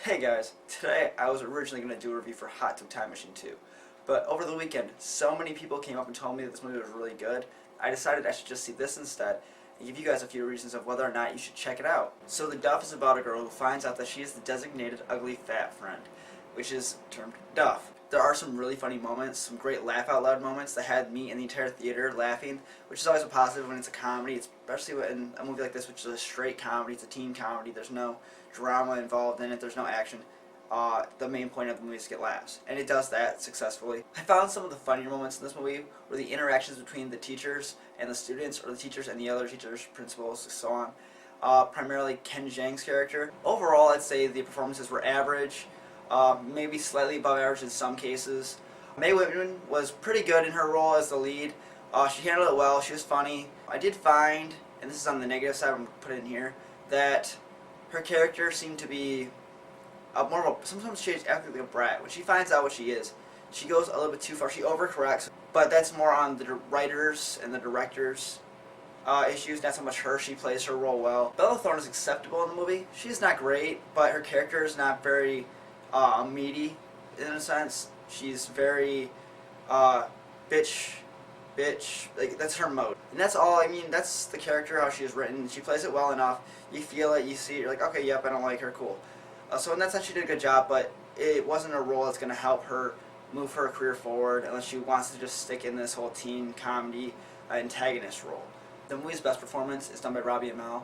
Hey guys, today I was originally going to do a review for Hot Tub Time Machine 2, but over the weekend so many people came up and told me that this movie was really good, I decided I should just see this instead and give you guys a few reasons of whether or not you should check it out. So The Duff is about a girl who finds out that she is the designated ugly fat friend, which is termed Duff. There are some really funny moments, some great laugh out loud moments that had me and the entire theater laughing, which is always a positive when it's a comedy, especially in a movie like this, which is a straight comedy. It's a teen comedy. There's no drama involved in it. There's no action. The main point of the movie is to get laughs, and it does that successfully. I found some of the funnier moments in this movie were the interactions between the teachers and the students, or the teachers and the other teachers, principals, and so on. Primarily Ken Jeong's character. Overall, I'd say the performances were average. Maybe slightly above average in some cases. Mae Whitman was pretty good in her role as the lead. She handled it well. She was funny. I did find, and this is on the negative side, I'm going to put it in here, that her character seemed to be more of a, sometimes she acts like a brat. When she finds out what she is, she goes a little bit too far. She overcorrects, but that's more on the writers and the directors' issues, not so much her. She plays her role well. Bella Thorne is acceptable in the movie. She's not great, but her character is not very meaty in a sense. She's very bitch, like that's her mode, and that's all. I mean, that's the character, how she is written. She plays it well enough. You feel it, you see it, you're like, okay, yep, I don't like her, cool. So in that sense, she did a good job, but it wasn't a role that's going to help her move her career forward unless she wants to just stick in this whole teen comedy antagonist role. The movie's best performance is done by Robbie Amell.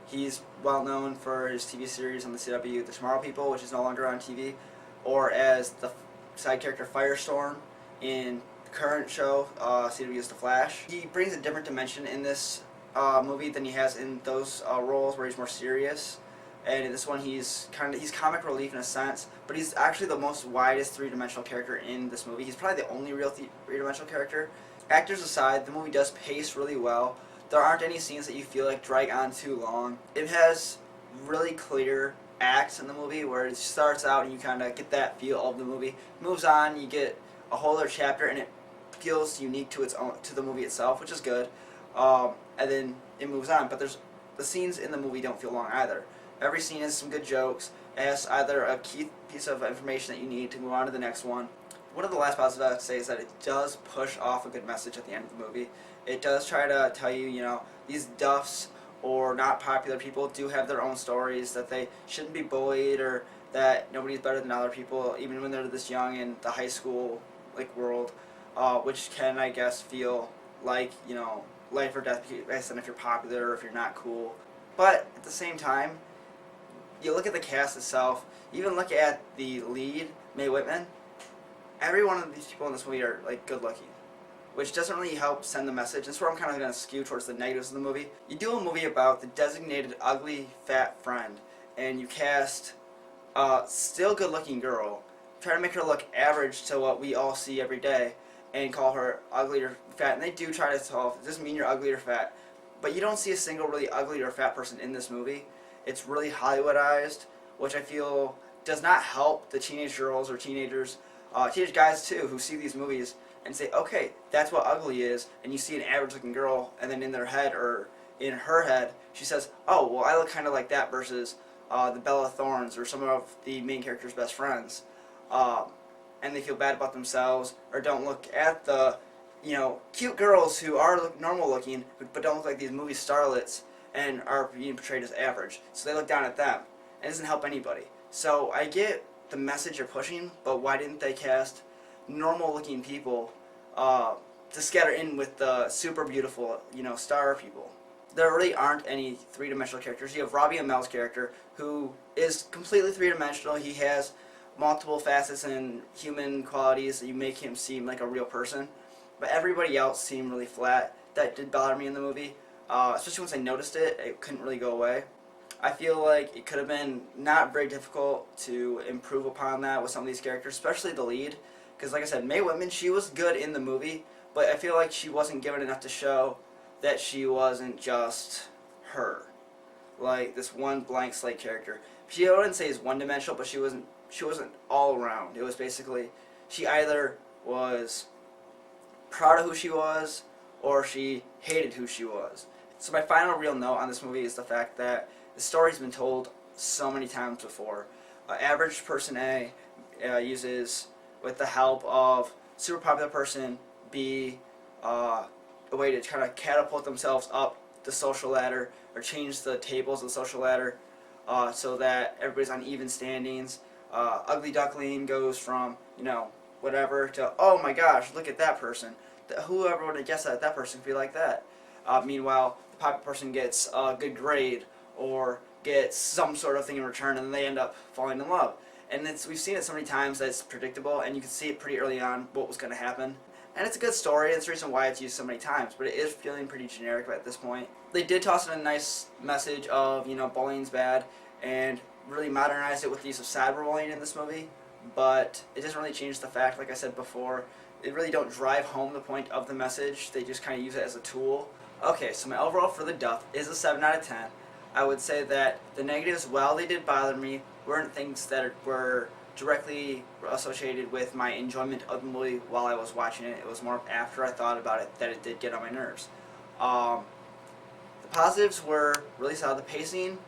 He's well known for his TV series on the CW, The Tomorrow People, which is no longer on TV, or as the side character Firestorm in the current show, CW's The Flash. He brings a different dimension in this movie than he has in those roles where he's more serious. And in this one, he's comic relief in a sense, but he's actually the most widest three-dimensional character in this movie. He's probably the only real three-dimensional character. Actors aside, the movie does pace really well. There aren't any scenes that you feel like drag on too long. It has really clear acts in the movie where it starts out and you kind of get that feel of the movie. Moves on, you get a whole other chapter, and it feels unique to its own, to the movie itself, which is good. And then it moves on, but the scenes in the movie don't feel long either. Every scene has some good jokes. It has either a key piece of information that you need to move on to the next one. One of the last positives I would say is that it does push off a good message at the end of the movie. It does try to tell you, you know, these Duffs or not popular people do have their own stories, that they shouldn't be bullied, or that nobody's better than other people, even when they're this young in the high school world, which can, I guess, feel like, you know, life or death based on if you're popular or if you're not cool. But at the same time, you look at the cast itself, even look at the lead, Mae Whitman. Every one of these people in this movie are like good looking, which doesn't really help send the message. That's where I'm kind of going to skew towards the negatives of the movie. You do a movie about the designated ugly fat friend, and you cast a still good looking girl, try to make her look average to what we all see every day, and call her ugly or fat. And they do try to solve, it doesn't mean you're ugly or fat, but you don't see a single really ugly or fat person in this movie. It's really Hollywoodized, which I feel does not help the teenage girls or teenagers, teenage guys too, who see these movies and say, okay, that's what ugly is, and you see an average-looking girl, and then in their head, or in her head, she says, oh, well, I look kind of like that, versus the Bella Thornes, or some of the main character's best friends, and they feel bad about themselves, or don't look at the, you know, cute girls who are normal-looking, but don't look like these movie starlets, and are being portrayed as average. So they look down at them. And it doesn't help anybody. So I get the message you're pushing, but why didn't they cast normal-looking people to scatter in with the super beautiful, you know, star people? There really aren't any three-dimensional characters. You have Robbie Amell's character, who is completely three-dimensional. He has multiple facets and human qualities that you make him seem like a real person. But everybody else seemed really flat. That did bother me in the movie. Especially once I noticed it, it couldn't really go away. I feel like it could have been not very difficult to improve upon that with some of these characters, especially the lead. Because like I said, Mae Whitman, she was good in the movie, but I feel like she wasn't given enough to show that she wasn't just her. Like this one blank slate character. I wouldn't say is one-dimensional, but she wasn't all around. It was basically, she either was proud of who she was, or she hated who she was. So my final real note on this movie is the fact that the story's been told so many times before. average person A uses, with the help of super popular person B, a way to kind of catapult themselves up the social ladder or change the tables of the social ladder so that everybody's on even standings. Ugly Duckling goes from, whatever to, oh my gosh, look at that person. Whoever would have guessed that person could be like that. Meanwhile, the popular person gets a good grade or gets some sort of thing in return, and then they end up falling in love. And we've seen it so many times that it's predictable, and you can see it pretty early on what was going to happen. And it's a good story, and it's the reason why it's used so many times, but it is feeling pretty generic at this point. They did toss in a nice message of, bullying's bad, and really modernized it with the use of cyberbullying in this movie, but it doesn't really change the fact, like I said before, they really don't drive home the point of the message. They just kind of use it as a tool. Okay, so my overall for the Duff is a 7 out of 10. I would say that the negatives, while they did bother me, weren't things that were directly associated with my enjoyment of the movie while I was watching it. It was more after I thought about it that it did get on my nerves. The positives were really solid. The pacing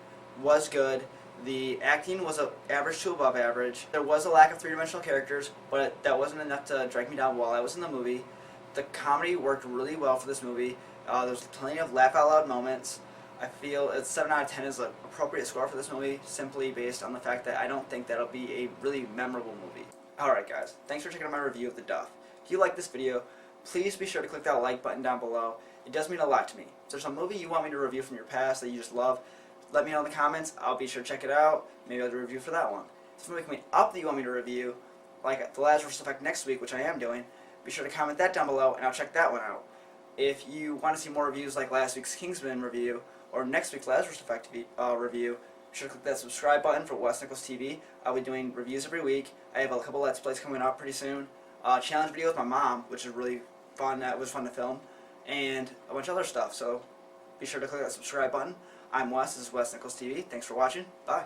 was good. The acting was average to above average. There was a lack of three-dimensional characters, but that wasn't enough to drag me down while I was in the movie. The comedy worked really well for this movie. There's plenty of laugh-out-loud moments. I feel a 7 out of 10 is an appropriate score for this movie, simply based on the fact that I don't think that'll be a really memorable movie. Alright guys, thanks for checking out my review of The Duff. If you like this video, please be sure to click that like button down below. It does mean a lot to me. If there's a movie you want me to review from your past that you just love, let me know in the comments. I'll be sure to check it out. Maybe I'll do a review for that one. If there's a movie coming up that you want me to review, like The Lazarus Effect next week, which I am doing, be sure to comment that down below and I'll check that one out. If you want to see more reviews like last week's Kingsman review, or next week's Lazarus Effect review, be sure to click that subscribe button for Wes Nichols TV. I'll be doing reviews every week. I have a couple Let's Plays coming up pretty soon. Challenge video with my mom, which is really fun. It was fun to film. And a bunch of other stuff. So be sure to click that subscribe button. I'm Wes. This is Wes Nichols TV. Thanks for watching. Bye.